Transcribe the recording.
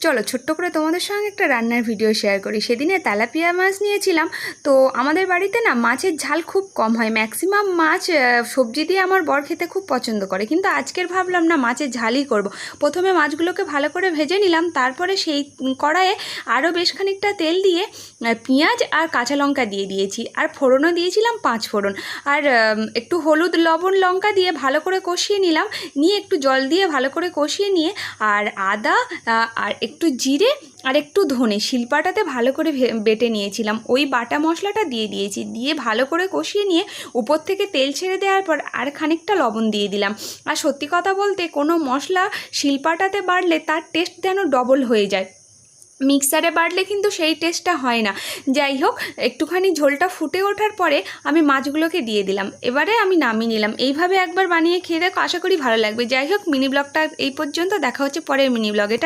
চলো ছোট্ট করে তোমাদের সঙ্গে একটা রান্নার ভিডিও শেয়ার করি। সেদিনে তেলাপিয়া মাছ নিয়েছিলাম। তো আমাদের বাড়িতে না মাছের ঝাল খুব কম হয়, ম্যাক্সিমাম মাছ সবজি দিয়ে আমার বর খেতে খুব পছন্দ করে, কিন্তু আজকের ভাবলাম না মাছের ঝালই করব। প্রথমে মাছগুলোকে ভালো করে ভেজে নিলাম, তারপরে সেই কড়াইয়ে আরও বেশ খানিকটা তেল দিয়ে পেঁয়াজ আর কাঁচা লঙ্কা দিয়ে দিয়েছি, আর ফোড়নও দিয়েছিলাম 5 ফোড়ন, আর একটু হলুদ লবণ লঙ্কা দিয়ে ভালো করে কষিয়ে নিলাম, নিয়ে একটু জল দিয়ে ভালো করে কষিয়ে নিয়ে আর আদা আর একটু জিরে আর একটু ধনে শিলপাটাতে ভালো করে বেটে নিয়েছিলাম, ওই বাটা মশলাটা দিয়ে দিয়েছি, দিয়ে ভালো করে কষিয়ে নিয়ে উপর থেকে তেল ছেড়ে দেওয়ার পর আর খানিকটা লবণ দিয়ে দিলাম। আর সত্যি কথা বলতে কোনো মশলা শিলপাটাতে বাড়লে তার টেস্ট যেন ডবল হয়ে যায়, মিক্সারে বাটলে কিন্তু সেই টেস্টটা হয় না। যাই হোক, একটুখানি ঝোলটা ফুটে ওঠার পরে আমি মাছগুলোকে দিয়ে দিলাম, এবারে আমি নামিয়ে নিলাম। এইভাবে একবার বানিয়ে খেয়ে দেখো, আশা করি ভালো লাগবে। যাই হোক, মিনি ব্লগটা এই পর্যন্ত, দেখা হচ্ছে পরের মিনি ব্লগে।